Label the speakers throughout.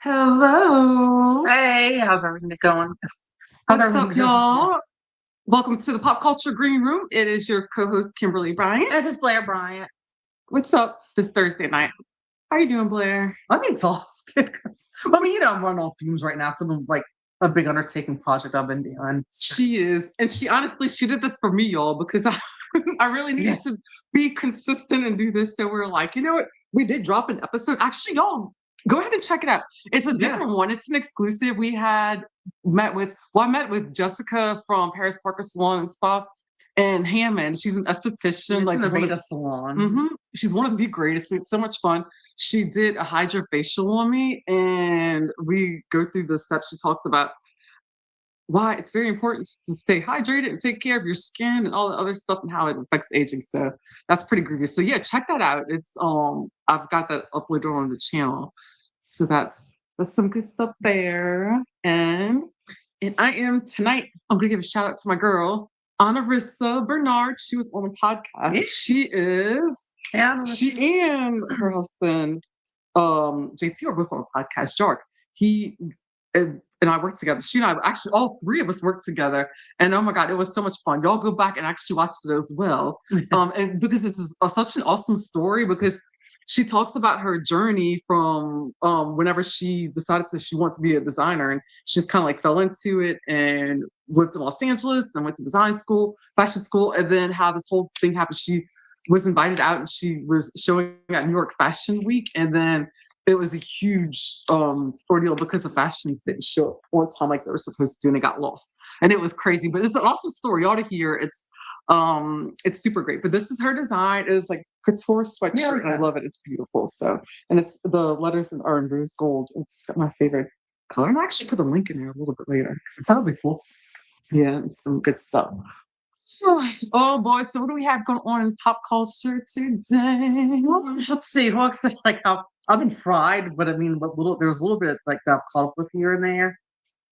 Speaker 1: Hello.
Speaker 2: Hey, how's everything going? How's
Speaker 1: What's
Speaker 2: everything
Speaker 1: up,
Speaker 2: going?
Speaker 1: y'all? Welcome to the Pop Culture Green Room. It is your co-host Kimberly Bryant.
Speaker 2: This is Blair Bryant.
Speaker 1: What's up this Thursday night? How you doing, Blair?
Speaker 2: I'm exhausted. I'm running on fumes right now. It's been like a big undertaking project I've been doing.
Speaker 1: She is, and she did this for me, y'all, because I really needed to be consistent and do this. So we're like, you know what? We did drop an episode. Actually, y'all, go ahead and check it out. It's a different one. It's an exclusive. I met with Jessica from Paris Parker Salon and Spa and Hammond. She's an esthetician,
Speaker 2: It's an Aveda salon.
Speaker 1: She's one of the greatest. It's so much fun. She did a hydrofacial on me, and we go through the steps. She talks about why it's very important to stay hydrated and take care of your skin and all the other stuff and how it affects aging. So that's pretty groovy. So yeah, check that out. It's I've got that uploaded on the channel. So that's some good stuff there. And I am tonight, I'm gonna give a shout out to my girl, Anarissa Bernard. She was on the podcast.
Speaker 2: Yeah.
Speaker 1: She and her husband, JT, are both on a podcast. Jark. He and I worked together. She and I actually, all three of us worked together. And oh my God, it was so much fun. Y'all go back and actually watch it as well. And because it's such an awesome story, because she talks about her journey from whenever she decided that she wants to be a designer, and she just kind of like fell into it and lived in Los Angeles, then went to design school, fashion school, and then how this whole thing happened. She was invited out and she was showing at New York Fashion Week, and then it was a huge ordeal because the fashions didn't show up on time like they were supposed to, and it got lost. And it was crazy, but it's an awesome story. You ought to hear. It's super great. But this is her design. It's like couture sweatshirt, and I love it. It's beautiful. So, and it's the letters are in rose gold. It's got my favorite color. And I'll actually put a link in there a little bit later because
Speaker 2: That'll be cool.
Speaker 1: Yeah, it's some good stuff. Oh boy, so what do we have going on in pop culture today?
Speaker 2: Well, let's see. Well, like how I've been fried, but I mean, there's a little bit like that I've caught up with here and there.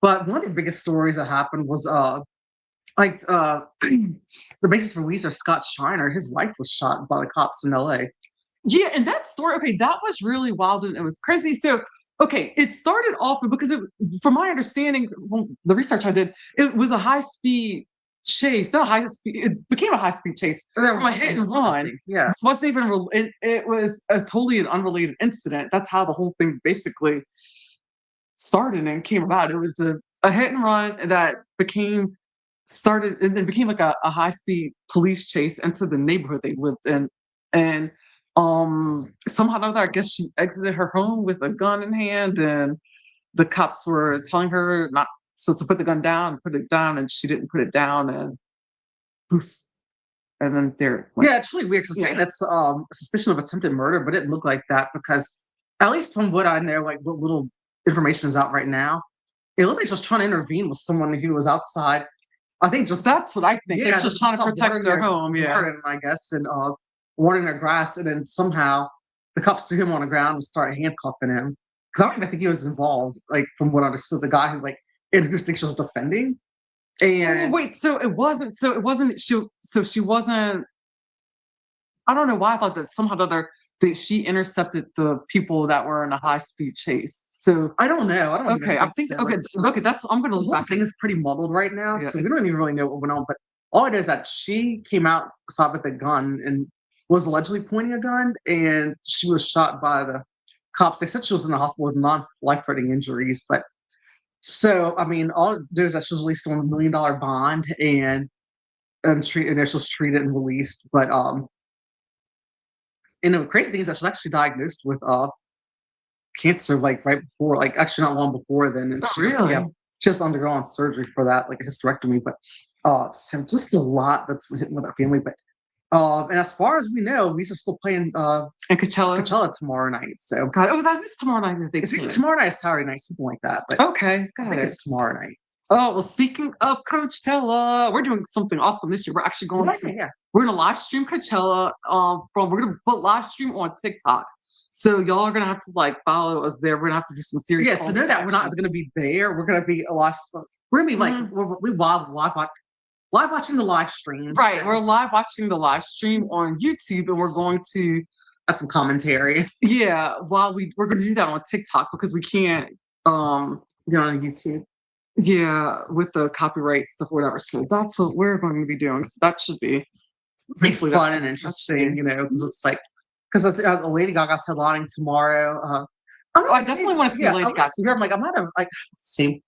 Speaker 2: But one of the biggest stories that happened was the bassist for Weezer, Scott Schreiner, his wife was shot by the cops in LA.
Speaker 1: Yeah, and that story, okay, that was really wild and it was crazy. So, okay, it started off because from my understanding, the research I did, it was a high-speed chase. Not high speed. It became a high-speed chase from a hit and run.
Speaker 2: Yeah,
Speaker 1: it wasn't even. It was a totally an unrelated incident. That's how the whole thing basically started and came about. It was a hit and run that started and then became like a high-speed police chase into the neighborhood they lived in, and somehow or another, I guess she exited her home with a gun in hand, and the cops were telling her not to put the gun down, and she didn't put it down, and poof, and then there.
Speaker 2: Yeah, it's really weird to say that's suspicion of attempted murder, but it didn't look like that because at least from what I know, like what little information is out right now, it looked like she was trying to intervene with someone who was outside. I think just
Speaker 1: That's what I think.
Speaker 2: Yeah,
Speaker 1: It's just trying to protect their home. Yeah.
Speaker 2: garden, I guess, and watering their grass, and then somehow the cops threw him on the ground and started handcuffing him. Because I don't even think he was involved. Like from what I understood, the guy who introduced think she was defending. And
Speaker 1: wait, so it wasn't. She wasn't. I don't know why I thought that somehow or other that she intercepted the people that were in a high speed chase. So
Speaker 2: I don't know. I don't.
Speaker 1: Okay, I think. Okay. That's. I'm gonna
Speaker 2: the
Speaker 1: look
Speaker 2: whole
Speaker 1: back.
Speaker 2: thing is pretty muddled right now,
Speaker 1: Yeah,
Speaker 2: so we don't even really know what went on. But all it is that she came out, saw with a gun, and was allegedly pointing a gun, and she was shot by the cops. They said she was in the hospital with non-life-threatening injuries, but so I mean, all it is that she was released on $1 million bond, and she was treated and released. But and the crazy thing is that she was actually diagnosed with cancer right before, like actually not long before then, and she just undergone surgery for that, like a hysterectomy. But so just a lot that's been hitting with our family. But and as far as we know, we are still playing
Speaker 1: in Coachella
Speaker 2: tomorrow night. So
Speaker 1: God, that's tomorrow night. I think
Speaker 2: it's tomorrow night, Saturday night, something like that. But
Speaker 1: okay,
Speaker 2: I think it's tomorrow night.
Speaker 1: Oh well, speaking of Coachella, we're doing something awesome this year. We're actually going we're gonna live stream Coachella. We're gonna put live stream on TikTok. So y'all are gonna have to follow us there. We're gonna have to do some serious.
Speaker 2: Yeah, so know that we're not gonna be there. We're gonna be we're gonna be we live watching the live streams.
Speaker 1: Right, we're live watching the live stream on YouTube, and we're going to
Speaker 2: add some commentary.
Speaker 1: Yeah, while we're gonna do that on TikTok because we can't
Speaker 2: You're on YouTube.
Speaker 1: yeah, with the copyright stuff or whatever. So that's what we're going to be doing. So that should be
Speaker 2: Be
Speaker 1: hopefully
Speaker 2: fun
Speaker 1: that's
Speaker 2: and
Speaker 1: that should be
Speaker 2: interesting, because it's like because Lady Gaga's headlining tomorrow.
Speaker 1: I definitely want to see
Speaker 2: yeah,
Speaker 1: Lady
Speaker 2: I
Speaker 1: Gaga.
Speaker 2: see her. I'm like, I'm not a, like same.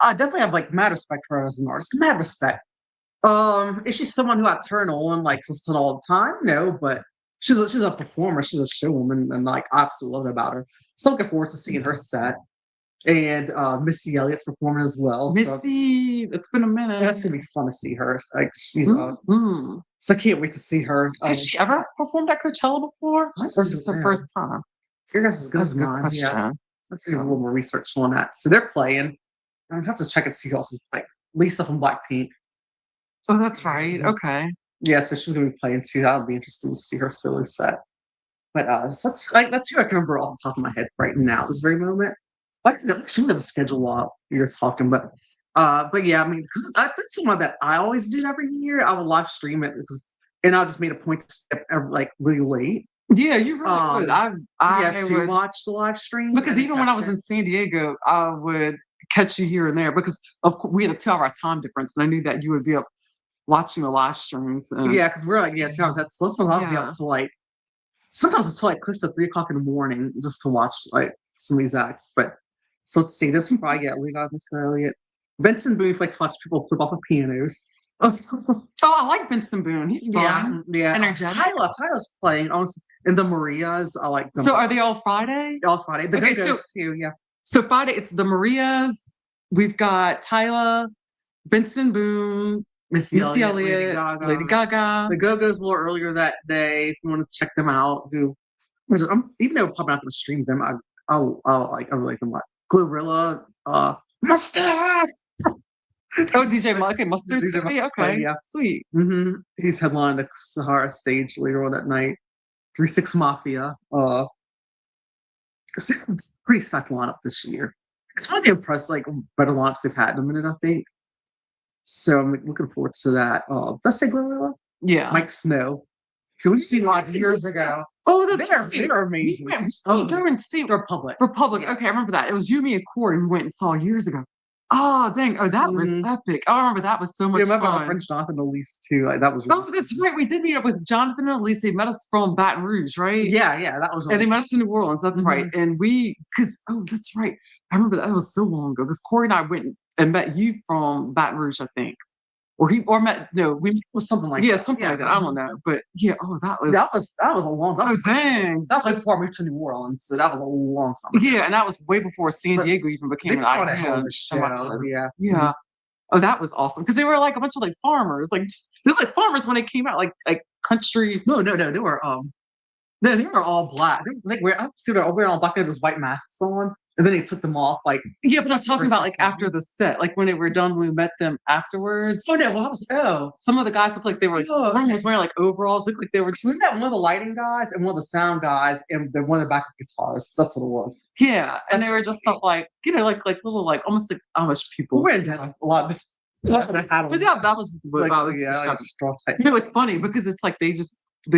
Speaker 2: I definitely have like mad respect for her as an artist. Mad respect. Is she someone who I turn on like to listen all the time? No, but she's a performer. She's a showwoman, and like I absolutely love it about her. So looking forward to seeing her set and Missy Elliott's performing as well. So
Speaker 1: Missy, it's been a minute.
Speaker 2: that's gonna be fun to see her. Like she's
Speaker 1: Mhm.
Speaker 2: so I can't wait to see her.
Speaker 1: Has she ever performed at Coachella before? Or is this her first time?
Speaker 2: Your guess is good
Speaker 1: That's
Speaker 2: as
Speaker 1: a good
Speaker 2: mine.
Speaker 1: question.
Speaker 2: Yeah. Let's do a little more research on that. So they're playing. I have to check and see who else is playing. Lisa from Blackpink.
Speaker 1: Oh, that's right. Okay.
Speaker 2: Yeah, so she's gonna be playing too. That'll be interesting to see her solo set. But so that's who I can remember off the top of my head right now, this very moment. Like she got the schedule while you're talking, but yeah, I mean, because that's someone that I always did every year. I would live stream it and I just made a point to step like really late.
Speaker 1: Yeah, you really would. I
Speaker 2: To
Speaker 1: would
Speaker 2: watch the live stream
Speaker 1: because
Speaker 2: and
Speaker 1: even when I was
Speaker 2: capture.
Speaker 1: in San Diego, I would catch you here and there because of course we had a 2 hour time difference, and I knew that you would be up watching the live streams. And
Speaker 2: Yeah, because we're like 2 hours. That's so sometimes I'll be
Speaker 1: yeah.
Speaker 2: up to like sometimes until like close to 3 o'clock in the morning just to watch like some of these acts. But so let's see. This one probably get Lee God, Miss Elliott. Benson Boone likes to watch people flip off of pianos.
Speaker 1: Oh, I like Vincent Boone. He's fun.
Speaker 2: Yeah.
Speaker 1: Energetic.
Speaker 2: Tyler's playing. Also, and the Marias, I like them.
Speaker 1: So are they all Friday?
Speaker 2: All Friday. The
Speaker 1: Okay,
Speaker 2: Go-Go's too. Yeah.
Speaker 1: So Friday, it's the Marias. We've got Tyla, Benson Boone,
Speaker 2: Missy
Speaker 1: Elliott, Lady Gaga.
Speaker 2: The Go-Go's a little earlier that day. If you want to check them out, even though I'm probably not going to stream them, I really like them a lot. Glorilla, Mustard.
Speaker 1: Oh, DJ okay, Mustard.
Speaker 2: DJ Mustard's
Speaker 1: Okay,
Speaker 2: playing, yeah.
Speaker 1: sweet.
Speaker 2: He's headlining the Sahara stage later on that night. 3-6 Mafia. It's a pretty stacked lineup this year. It's really impressed, like better lineups they've had in a minute, I think. So I'm looking forward to that. Did I say Glorilla?
Speaker 1: Yeah.
Speaker 2: Mike Snow, who we've seen live years ago.
Speaker 1: Oh, that's
Speaker 2: they're amazing.
Speaker 1: Go and see
Speaker 2: Republic.
Speaker 1: Yeah. Okay, I remember that. It was you, me, and Corey we went and saw years ago. Oh, dang. Oh, that was epic. I remember that was so much fun.
Speaker 2: My friend Jonathan Elise too. Like that was
Speaker 1: really that's right. We did meet up with Jonathan and Elise. They met us from Baton Rouge, right?
Speaker 2: Yeah, that was
Speaker 1: and they met us in New Orleans. That's right. And that's right. I remember that was so long ago because Corey and I went and met you from Baton Rouge, I think. We
Speaker 2: was something like
Speaker 1: something like that. I don't know, but yeah. Oh, that was
Speaker 2: a long time.
Speaker 1: Oh, dang,
Speaker 2: that's before I moved to New Orleans, so that was a long time.
Speaker 1: Yeah, and that was way before San Diego even became an idea. Yeah. Oh, that was awesome because they were like a bunch of like farmers, like they were like farmers when they came out, like country.
Speaker 2: No, they were they were all black. I see they're all wearing all black with those white masks on. And then they took them off, like
Speaker 1: yeah. But I'm talking about like after the set, like when they were done, when we met them afterwards.
Speaker 2: Oh no,
Speaker 1: some of the guys looked like they were. One was wearing like overalls, looked like they were.
Speaker 2: We met one of the lighting guys and one of the sound guys and then one of the backup guitarists. That's what it was.
Speaker 1: Yeah, and they were just stuff like like little like almost like Amish people.
Speaker 2: We're in a lot.
Speaker 1: But yeah, that was just what I was.
Speaker 2: Straw type.
Speaker 1: It was funny because it's like they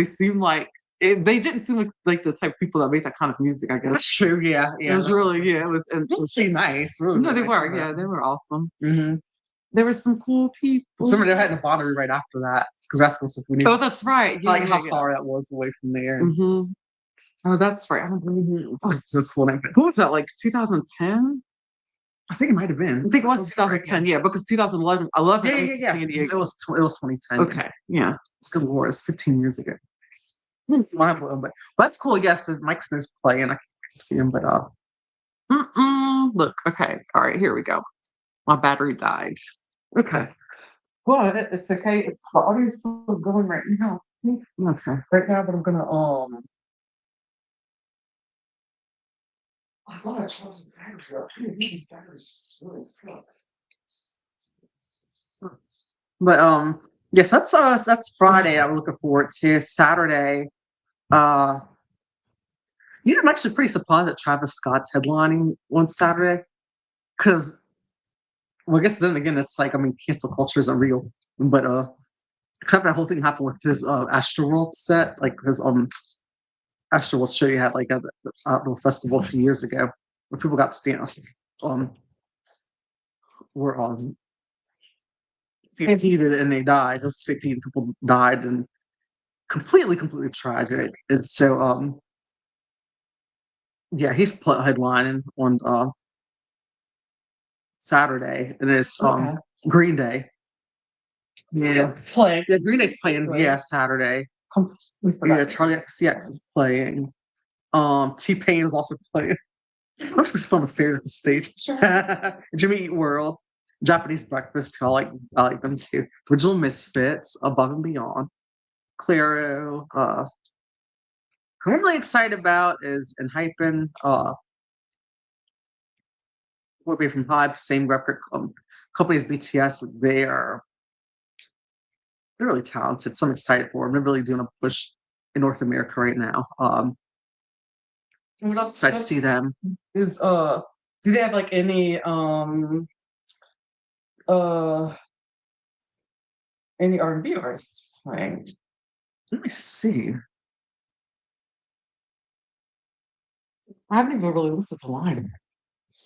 Speaker 1: seem like. They didn't seem like the type of people that make that kind of music, I guess.
Speaker 2: That's true, yeah.
Speaker 1: It was really, it was
Speaker 2: really nice. Really,
Speaker 1: no, they
Speaker 2: nice
Speaker 1: were, yeah, they were awesome.
Speaker 2: Mm-hmm.
Speaker 1: There were some cool people.
Speaker 2: Somebody had in the bottery right after that because we're asking us if we knew.
Speaker 1: Oh, that's right.
Speaker 2: Yeah, how far that was away from there.
Speaker 1: Oh, that's right. I don't believe
Speaker 2: it's a cool name.
Speaker 1: Who was that? Like 2010?
Speaker 2: I think it might have been.
Speaker 1: I think it was 2010. Yeah, because 2011.
Speaker 2: Yeah. San Diego. It was 2010.
Speaker 1: Okay, yeah.
Speaker 2: Good lord, it's 15 years ago. Mind blowing, but that's cool. Yes, Mike Snow's playing. I can't wait to see him. But
Speaker 1: look, okay, all right, here we go. My battery died. Okay, well, it's okay. It's the audio's still going right now. Okay, right now, but I'm gonna I thought I chose the battery. These batteries really suck.
Speaker 2: But yes, that's Friday. I'm looking forward to Saturday. I'm actually pretty surprised that Travis Scott's headlining on Saturday. Because, well, I guess then again, it's like, I mean, cancel culture isn't real. But, except that whole thing happened with his Astroworld set, like his Astro World show you had like a outdoor festival a few years ago where people got stamps. Were stampeded and they died. Those stampeded people died and completely tragic. And so yeah, he's headlining on Saturday, and it's Green Day. Yeah,
Speaker 1: Play.
Speaker 2: yeah, Green Day's playing.
Speaker 1: Right.
Speaker 2: Yeah, Saturday.
Speaker 1: We forgot.
Speaker 2: Yeah, Charlie XCX is playing. T-Pain is also playing. I'm just gonna film a fair at the stage.
Speaker 1: Sure.
Speaker 2: Jimmy Eat World, Japanese Breakfast. I like them too. Original Misfits, Above and Beyond, Claro. Who I'm really excited about is Enhypen. Will be from Hype, same record company as BTS. They're really talented. So I'm excited for them. They're really doing a push in North America right now.
Speaker 1: What else?
Speaker 2: Excited to see them.
Speaker 1: Is do they have like any R&B artists playing?
Speaker 2: Let me see.
Speaker 1: I haven't even really looked at the line.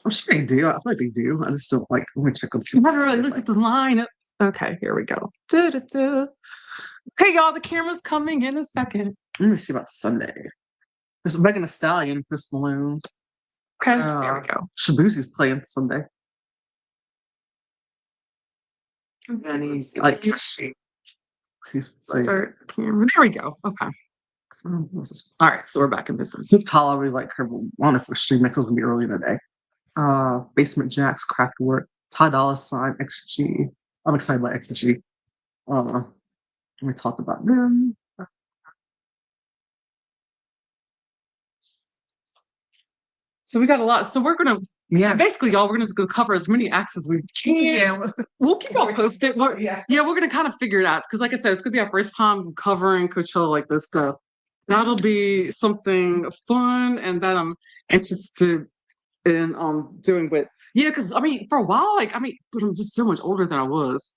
Speaker 2: I'm sure they do. I feel like they do. I just don't like. Let me check on.
Speaker 1: I haven't really looked at the line. Okay, here we go. Hey y'all, the camera's coming in a second.
Speaker 2: Let me see about Sunday. There's Megan Thee Stallion, Chris Malone.
Speaker 1: Okay, there we go.
Speaker 2: Shabuzi's playing Sunday. And he's like, he's
Speaker 1: start camera. There we go. Okay. All right, so we're back in business.
Speaker 2: Tala, we like her. On if we're streaming, it's gonna be early in the day. Basement Jaxx, Kraftwerk, Ty Dolla $ign, XG. I'm excited about XG. We talked about them.
Speaker 1: So we got a lot. So we're gonna so basically, y'all, we're just gonna cover as many acts as we can.
Speaker 2: Yeah.
Speaker 1: We'll keep y'all posted. Yeah, we're gonna kind of figure it out because, like I said, it's gonna be our first time covering Coachella like this. So that'll be something fun and that I'm interested in doing. But yeah, because I mean, for a while, but I'm just so much older than I was.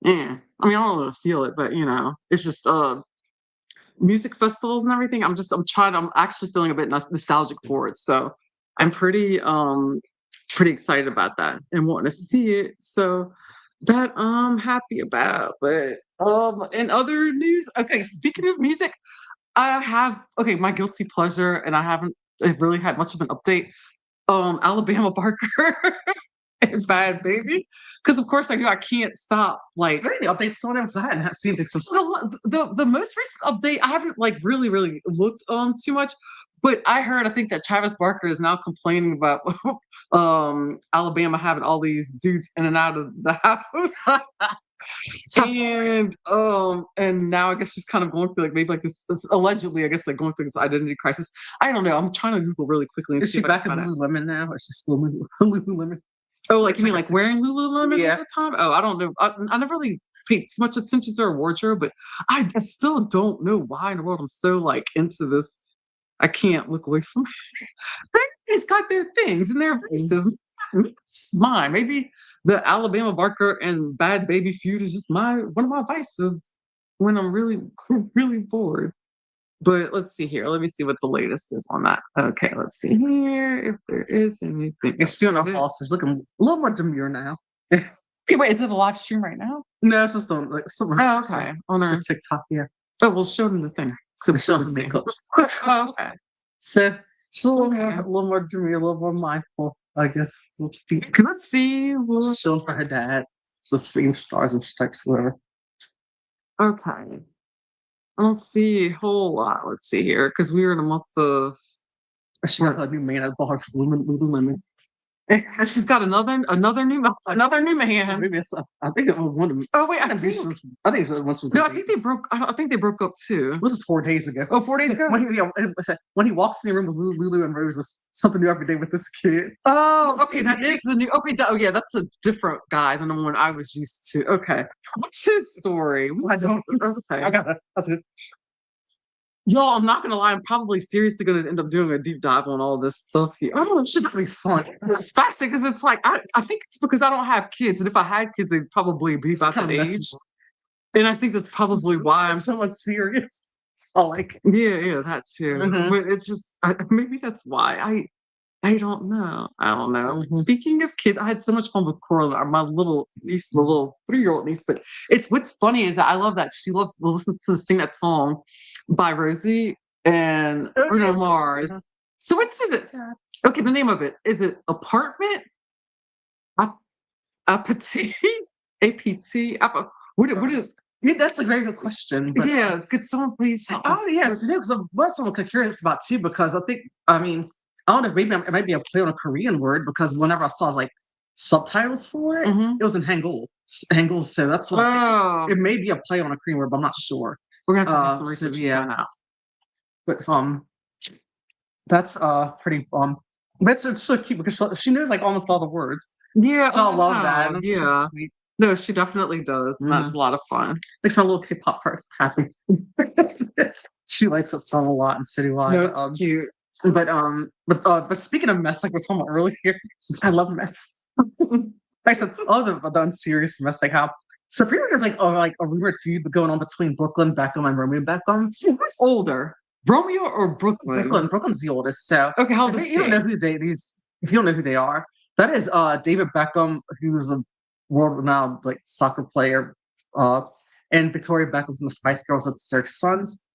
Speaker 1: Yeah, I mean, I don't really feel it, but it's just music festivals and everything. I'm actually feeling a bit nostalgic for it. So I'm pretty excited about that and wanting to see it. So that I'm happy about. But in other news, okay, speaking of music, I have my guilty pleasure, and I haven't really had much of an update. Alabama Barker and Bad Baby, because of course I knew I can't stop. Like,
Speaker 2: Are there any updates on it? Because I hadn't seen it since.
Speaker 1: The most recent update, I haven't really looked too much, but I think that Travis Barker is now complaining about Alabama having all these dudes in and out of the house. And now I guess she's kind of going through maybe this allegedly, I guess, going through this identity crisis. I don't know. I'm trying to Google really quickly.
Speaker 2: Is she back in Lululemon now, or is she still Lululemon?
Speaker 1: Oh, like you mean like wearing Lululemon at the time? Oh, I don't know. I never really paid too much attention to her wardrobe, but I still don't know why in the world I'm so into this. I can't look away from it. They've got their things and their vices. It's mine. Maybe the Alabama Barker and Bad Baby feud is just one of my vices when I'm really, really bored. But let's see here. Let me see what the latest is on that. Okay, let's see here if there is anything.
Speaker 2: It's doing a pulse. It's looking a little more demure now.
Speaker 1: Okay, wait, is it a live stream right now?
Speaker 2: No, it's just on
Speaker 1: okay. On our
Speaker 2: TikTok, yeah.
Speaker 1: Oh, we'll show them the thing.
Speaker 2: So show them the makeup.
Speaker 1: Oh, okay.
Speaker 2: So just a little more demure, a little more mindful, I guess.
Speaker 1: Let's see.
Speaker 2: Showing for her dad. The 3 stars and stripes, whatever.
Speaker 1: Okay. I don't see a whole lot. Let's see here, because we were in a month of.
Speaker 2: She got a new man at bars, Lululemon.
Speaker 1: She's got another new man.
Speaker 2: Maybe I think it was one of them.
Speaker 1: Oh wait,
Speaker 2: I think it was.
Speaker 1: No, I think they broke. I think they broke up too.
Speaker 2: This is 4 days ago.
Speaker 1: Oh, 4 days ago.
Speaker 2: When he walks in the room with Lulu and Rose, is something new every day with this kid.
Speaker 1: Oh, okay, that is the new. Okay, yeah, that's a different guy than the one I was used to. Okay, what's his story?
Speaker 2: I don't.
Speaker 1: Okay,
Speaker 2: I got that. That's it.
Speaker 1: Y'all, I'm not gonna lie. I'm probably seriously gonna end up doing a deep dive on all this stuff here. Oh, it should be fun. It's fascinating because it's I think it's because I don't have kids, and if I had kids, they'd probably be about that age. And I think that's probably why I'm
Speaker 2: so much serious. So like,
Speaker 1: Yeah, that too.
Speaker 2: mhm,
Speaker 1: But it's just maybe that's why. I don't know. I don't know.
Speaker 2: mhm.
Speaker 1: Speaking of kids, I had so much fun with Coraline, my little niece, my little 3-year-old niece. But it's what's funny is that I love that she loves to listen to sing that song by Rosie and
Speaker 2: Oh,
Speaker 1: Bruno
Speaker 2: yeah, uh-huh.
Speaker 1: Mars. So what is it? Okay, the name of it is it Apartment? Apathy? APT? What is?
Speaker 2: Yeah, that's a very good question, but
Speaker 1: Yeah, could someone please help
Speaker 2: oh
Speaker 1: us?
Speaker 2: yeah, it's new because what someone could curious about too. Because I mean, I don't know, maybe it might be a play on a Korean word because whenever I saw like subtitles for it,
Speaker 1: Hmm.
Speaker 2: it was in Hangul, Hangul. So that's what I'm thinking.
Speaker 1: Oh,
Speaker 2: It may be a play on a Korean word, but I'm not sure.
Speaker 1: we're gonna have to do some
Speaker 2: So
Speaker 1: research and
Speaker 2: yeah,
Speaker 1: find out.
Speaker 2: but that's pretty but it's so cute because she knows like almost all the words.
Speaker 1: Yeah,
Speaker 2: I
Speaker 1: oh
Speaker 2: love that,
Speaker 1: wow,
Speaker 2: and that's so
Speaker 1: yeah.
Speaker 2: sweet.
Speaker 1: No, she definitely does, and that's
Speaker 2: Mhm.
Speaker 1: a lot of fun.
Speaker 2: Makes my little K-pop heart happy. She likes that song a lot in Citywide.
Speaker 1: No, it's cute.
Speaker 2: But speaking of mess, like we're talking about earlier, I love mess. Like I said, all the unserious mess like how so pretty much there's like a weird feud going on between Brooklyn Beckham and Romeo Beckham.
Speaker 1: So who's older, Romeo or Brooklyn?
Speaker 2: Brooklyn's the oldest, so
Speaker 1: Okay, how old
Speaker 2: if
Speaker 1: is
Speaker 2: you don't
Speaker 1: he?
Speaker 2: know who these if you don't know who they are, that is David Beckham, who's a world renowned like soccer player, uh, and Victoria Beckham from the Spice Girls. That's their sons.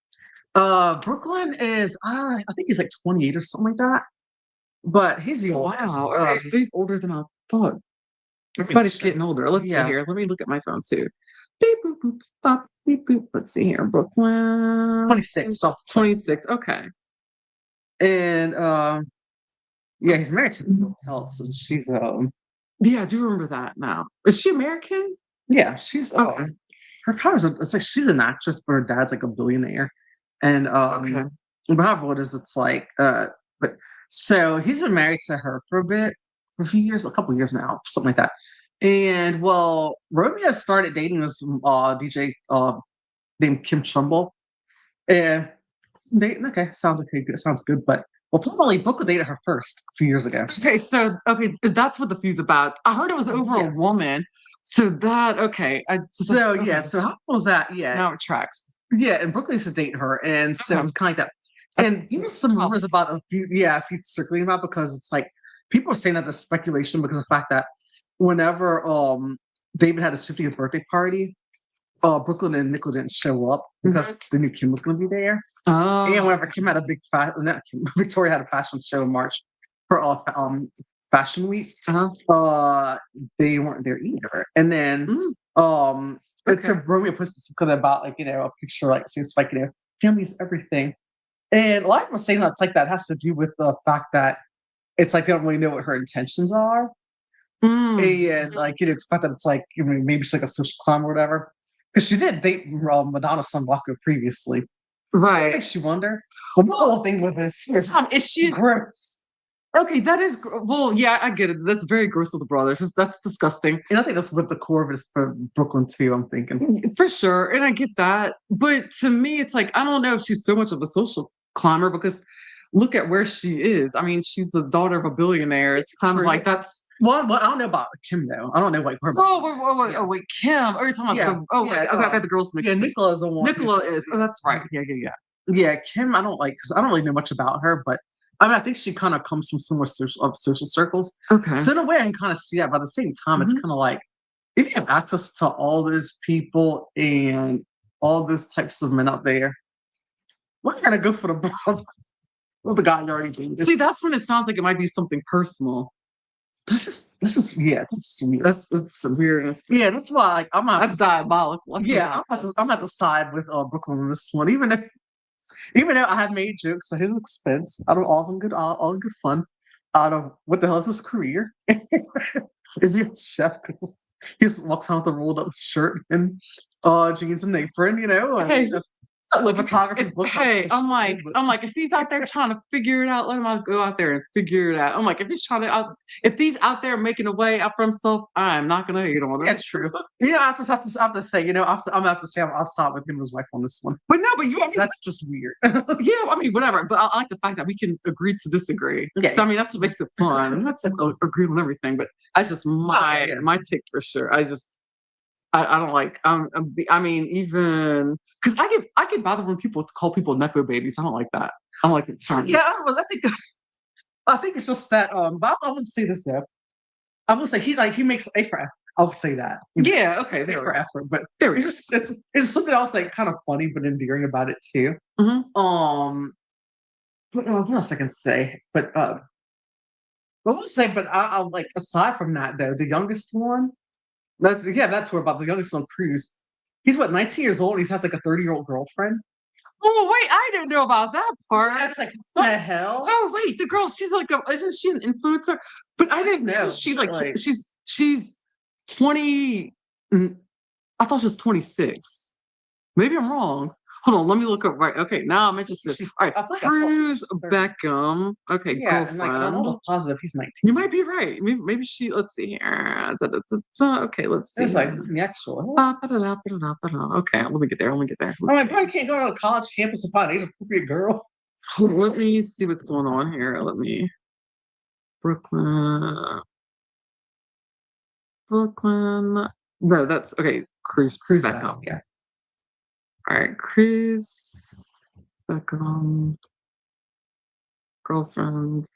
Speaker 2: Brooklyn is I think he's like 28 or something like that. But he's the oldest.
Speaker 1: Wow. Okay, so he's older than I thought.
Speaker 2: Let me
Speaker 1: Everybody's
Speaker 2: check.
Speaker 1: getting older. Let's see
Speaker 2: Yeah,
Speaker 1: here. Let me look at my phone too. Beep boop boop bop beep boop. Let's see here. Brooklyn.
Speaker 2: 26. So it's
Speaker 1: 26. Okay.
Speaker 2: and yeah, he's married to Health, so she's
Speaker 1: Yeah, I do remember that now. Is she American?
Speaker 2: yeah, she's
Speaker 1: Okay.
Speaker 2: her father's it's like she's an actress, but her dad's like a billionaire. And
Speaker 1: Okay.
Speaker 2: but however what is it's like but so he's been married to her for a bit, for a few years, a couple years now, something like that. And well, Romeo started dating this DJ named Kim Trumbull. And they okay, sounds okay, good, sounds good. But well, probably Booker dated her first a few years ago.
Speaker 1: Okay, so okay, that's what the feud's about. I heard it was over a
Speaker 2: Yeah.
Speaker 1: woman. So that okay.
Speaker 2: So yeah,
Speaker 1: Okay.
Speaker 2: so how was that? Yeah,
Speaker 1: Now it tracks.
Speaker 2: yeah, and Brooklyn used to date her, and so
Speaker 1: Okay.
Speaker 2: it's kind of like that.
Speaker 1: I-
Speaker 2: And you know some
Speaker 1: oh,
Speaker 2: rumors about a few circling about because it's like people are saying that the speculation because of the fact that whenever David had his 50th birthday party, Brooklyn and Nickel didn't show up because they knew Kim was going to be there. And
Speaker 1: Oh,
Speaker 2: whenever Kim had a big not Kim, Victoria had a fashion show in March for Fashion Week,
Speaker 1: uh-huh.
Speaker 2: they weren't there either. And then it's a
Speaker 1: Okay.
Speaker 2: Romeo posted something about like a picture like seems like family is everything. And a lot of people saying that's like that has to do with the fact that it's like they don't really know what her intentions are.
Speaker 1: Mm.
Speaker 2: And like you'd expect that it's like maybe she's like a social climb or whatever. Because she did date Madonna's son Rocco previously. So it
Speaker 1: Right.
Speaker 2: makes you wonder. Well, the
Speaker 1: Well,
Speaker 2: whole thing with this
Speaker 1: Tom, is
Speaker 2: is
Speaker 1: she
Speaker 2: gross.
Speaker 1: okay? That is well, yeah, I get it. That's very gross with the brothers. That's disgusting.
Speaker 2: And I think that's what the core of it is for Brooklyn too, I'm thinking.
Speaker 1: For sure, and I get that. But to me, it's like I don't know if she's so much of a social climber because look at where she is. I mean, she's the daughter of a billionaire. It's kind of
Speaker 2: True.
Speaker 1: like that's
Speaker 2: Well, I don't know about Kim though. I don't know like where about
Speaker 1: oh wait,
Speaker 2: yeah.
Speaker 1: oh wait, Kim. Oh, you're talking about
Speaker 2: Yeah.
Speaker 1: the oh wait,
Speaker 2: Yeah.
Speaker 1: okay, I got the girls mixed
Speaker 2: Yeah,
Speaker 1: up.
Speaker 2: Nicola's the one.
Speaker 1: Nicola is oh that's right. Yeah.
Speaker 2: Yeah, Kim, I don't like 'cause I don't really know much about her, but I mean I think she kind of comes from similar social circles.
Speaker 1: Okay.
Speaker 2: So in a way I can kind of see that, but at the same time, it's
Speaker 1: Mhm.
Speaker 2: kind of like if you have access to all those people and all those types of men out there, we're gonna go for the brother. Well, the guy you already dated.
Speaker 1: See, that's when it sounds like it might be something personal.
Speaker 2: Yeah, that's weird.
Speaker 1: That's weird.
Speaker 2: Yeah, that's why like,
Speaker 1: That's diabolical. That's
Speaker 2: yeah, I'm at the side with Brooklyn on this one, even though I have made jokes at his expense, out of all in good fun, out of what the hell is his career? Is he a chef? 'Cause he just walks around with a rolled up shirt and jeans and apron,
Speaker 1: hey,
Speaker 2: and the
Speaker 1: look,
Speaker 2: photography book.
Speaker 1: hey, I'm like, if he's out there trying to figure it out, let him go out there and figure it out. I'm like, if he's trying to if he's out there making a way out for himself, I'm not gonna hate on him.
Speaker 2: Yeah, true. Yeah, I have to say, I'm gonna have to say I'm outside with him and his wife on this one.
Speaker 1: But no, but you, I mean,
Speaker 2: That's just weird.
Speaker 1: yeah, I mean, whatever. But I like the fact that we can agree to disagree.
Speaker 2: Yeah,
Speaker 1: So I mean, that's what makes it fun. I'm not saying agree on everything, but that's just
Speaker 2: yeah.
Speaker 1: my take for sure. I don't like. I mean, even because I get bothered when people call people nepo babies. I don't like that. I don't like it.
Speaker 2: Yeah, I think it's just that. But I would say this though. I will say he makes a for effort. I'll say that.
Speaker 1: Yeah. Okay.
Speaker 2: A
Speaker 1: There we
Speaker 2: for
Speaker 1: go.
Speaker 2: effort, but
Speaker 1: There we
Speaker 2: it's
Speaker 1: go.
Speaker 2: just it's something else like kind of funny but endearing about it too.
Speaker 1: Hmm.
Speaker 2: Um, but what else I can say? But we'll say, but I'll like aside from that though, the youngest one. That's what about the youngest one, Cruz. He's what 19 years old. And he has like a 30-year-old girlfriend.
Speaker 1: Oh wait, I didn't know about that part.
Speaker 2: That's like what the hell?
Speaker 1: Oh wait, the girl, she's like, isn't she an influencer? But I didn't know.
Speaker 2: No,
Speaker 1: She like,
Speaker 2: like
Speaker 1: she's 20. I thought she was 26. Maybe I'm wrong. Hold on, let me look up. Right. Okay, now I'm interested.
Speaker 2: she's.
Speaker 1: All right,
Speaker 2: I feel like I saw
Speaker 1: Cruz
Speaker 2: she's 30.
Speaker 1: Beckham. Okay,
Speaker 2: Yeah, and like I'm
Speaker 1: girlfriend.
Speaker 2: almost positive he's
Speaker 1: You
Speaker 2: 19.
Speaker 1: might be right. Maybe she. Let's see here. Okay, let's see.
Speaker 2: It's like the actual.
Speaker 1: Okay, let me get there. Let me get there.
Speaker 2: I'm like, probably can't go to a college campus and find an age-appropriate girl.
Speaker 1: Let me see what's going on here. Let me. Brooklyn. Brooklyn. No, that's okay. Cruise
Speaker 2: Back
Speaker 1: Beckham.
Speaker 2: up, yeah.
Speaker 1: All right, Cruise Beckham, girlfriend.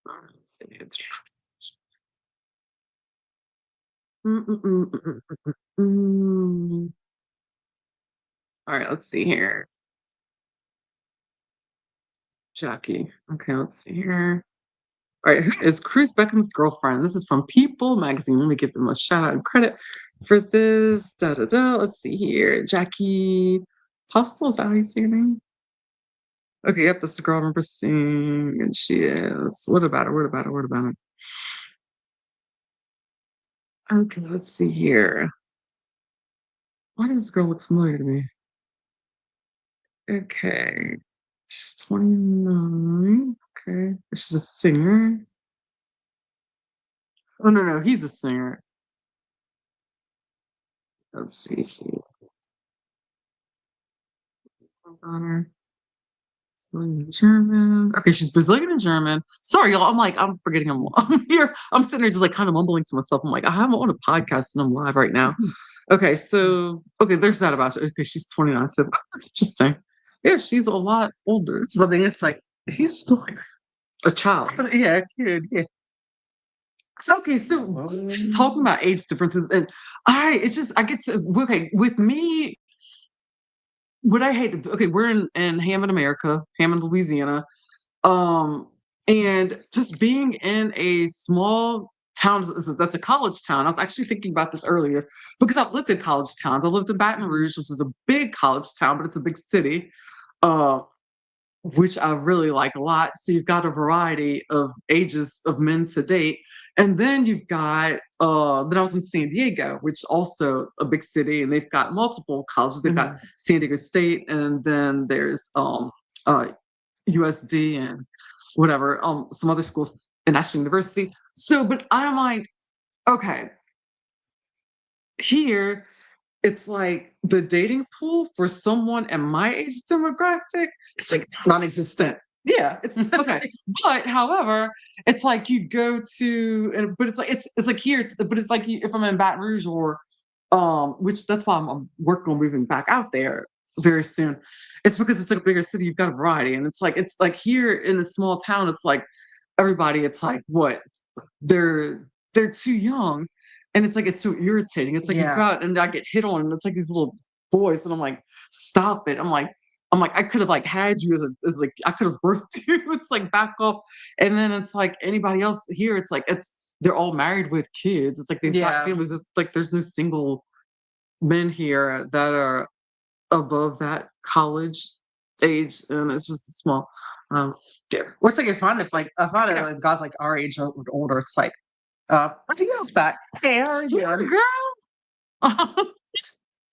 Speaker 1: Let's see. Mm, mm, mm, mm, mm, mm. All right, let's see here. Jackie. Okay, let's see here. All right, who is Cruz Beckham's girlfriend? This is from People magazine. Let me give them a shout out and credit for this. Da da da. Let's see here. Jackie Postel, is that how you say her name? Okay, yep, that's the girl I remember seeing, and she is. What about her? What about her? What about her? Okay, let's see here. Why does this girl look familiar to me? Okay, she's 29. Okay, she's a singer. Oh no, no, he's a singer. Let's see here. About her. Brazilian German. Okay, she's Brazilian and German. Sorry, y'all. I'm forgetting I'm here. I'm sitting there just like kind of mumbling to myself. I'm like, I'm on a podcast and I'm live right now. Okay, so okay, there's that about her. Okay, she's 29. So that's interesting. Yeah, she's a lot older.
Speaker 2: So the thing is, like, he's still like
Speaker 1: A child.
Speaker 2: yeah, kid, yeah.
Speaker 1: So okay, so talking about age differences, and it's just I get to okay with me. What I hate, okay, we're in Hammond, America, Hammond, Louisiana. Um, and just being in a small town that's a college town. I was actually thinking about this earlier because I've lived in college towns. I lived in Baton Rouge, which is a big college town, but it's a big city. Uh, which I really like a lot. So you've got a variety of ages of men to date. And then you've got then I was in San Diego, which is also a big city, and they've got multiple colleges. They've got San Diego State, and then there's USD and whatever, some other schools and National University. So, but I'm like, okay, here it's like the dating pool for someone in my age demographic, it's like non-existent. Yeah, it's okay. But however, it's like you go to, but it's like it's like here, but it's like if I'm in Baton Rouge or which that's why I'm working on moving back out there very soon. It's because it's like a bigger city, you've got a variety, and it's like here in a small town, it's like everybody, it's like what they're too young, and it's like it's so irritating. It's like you go out and I get hit on, and it's like these little boys, and I'm like, stop it. I'm like, I could have like had you as like I could have birthed you. It's like back off. And then it's like anybody else here, it's like they're all married with kids. It's like they've got families. It's like there's no single men here that are above that college age, and it's just a small yeah.
Speaker 2: Which like I find it like guys like our age or older, it's like what you guys back? Hey, how are you
Speaker 1: Yeah,
Speaker 2: doing?
Speaker 1: girl.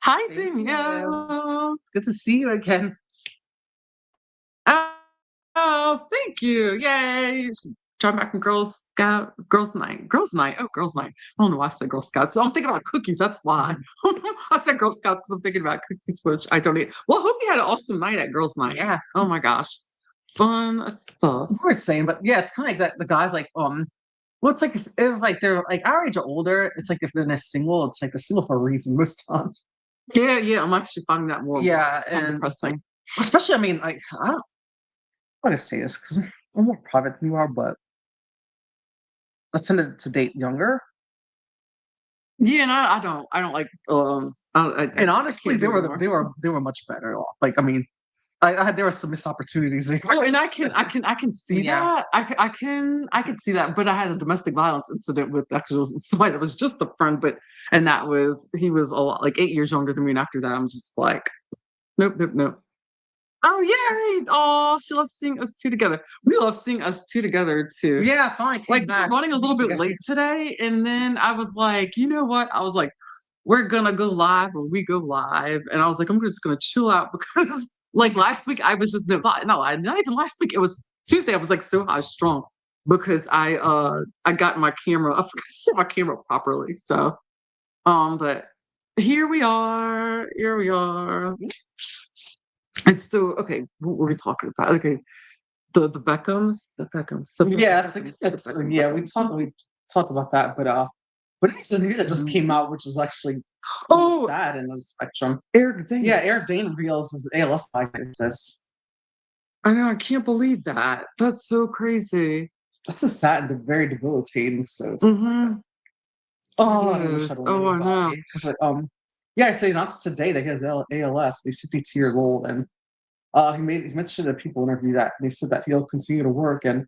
Speaker 1: Hi,
Speaker 2: Thank you.
Speaker 1: Danielle.
Speaker 2: It's good to see you again.
Speaker 1: Oh, oh, thank you. Yay. John back from Girls Night. Girls Night. Oh, Girls Night. I don't know why I said Girl Scouts. So I'm thinking about cookies. That's why. I said Girl Scouts because I'm thinking about cookies, which I don't eat. Well, I hope you had an awesome night at Girls Night.
Speaker 2: Yeah.
Speaker 1: Oh my gosh. Fun stuff.
Speaker 2: We were saying, but yeah, it's kind of like that. The guys like Well, it's like if like they're like our age or older, it's like if they're single, it's like they're single for a reason most times.
Speaker 1: Yeah, yeah, I'm actually finding that more and more.
Speaker 2: Yeah,
Speaker 1: It's kind of
Speaker 2: and
Speaker 1: depressing.
Speaker 2: especially, I mean, like I don't want to say this because I'm more private than you are, but I tended to date younger.
Speaker 1: Yeah, and I don't like,
Speaker 2: And
Speaker 1: I
Speaker 2: honestly,
Speaker 1: can't do it anymore.
Speaker 2: they were much better off. Like, I mean, I had there were some missed opportunities there.
Speaker 1: Oh, and I can see
Speaker 2: Yeah.
Speaker 1: that. I can see that. But I had a domestic violence incident with actually it was somebody that was just a friend, but and that was he was a lot like 8 years younger than me. And after that, I'm just like, nope, nope, nope. Oh yay! Oh, she loves seeing us two together. We love seeing us two together too.
Speaker 2: Yeah, finally came
Speaker 1: Like we were
Speaker 2: back
Speaker 1: running a
Speaker 2: 2
Speaker 1: little
Speaker 2: weeks
Speaker 1: bit
Speaker 2: ago.
Speaker 1: late today, and then I was like, you know what? I was like, we're gonna go live when we go live, and I was like, I'm just gonna chill out because like last week I was just no, not even last week. It was Tuesday. I was like so high strung because I got my camera. I forgot to set my camera properly. So but here we are. Here we are. And so okay, what were we talking about? Okay, the Beckhams, the Beckhams, something with the
Speaker 2: Yes, I
Speaker 1: Beckhams,
Speaker 2: guess
Speaker 1: the
Speaker 2: that's yeah.
Speaker 1: Beckhams.
Speaker 2: We talked about that, but here's the news that just
Speaker 1: Mhm.
Speaker 2: came out, which is actually kind of
Speaker 1: Oh,
Speaker 2: sad in the spectrum.
Speaker 1: Eric
Speaker 2: Yeah,
Speaker 1: Dane.
Speaker 2: Eric Dane reveals his ALS diagnosis.
Speaker 1: I know, I can't believe that. That's so crazy.
Speaker 2: That's so sad and very debilitating. So it's
Speaker 1: Mhm.
Speaker 2: oh, I don't wish that
Speaker 1: Yes.
Speaker 2: on
Speaker 1: Oh, I know.
Speaker 2: anybody because yeah, I say not today that he has ALS. He's 52 years old, and he mentioned in a people interview that they said that he'll continue to work and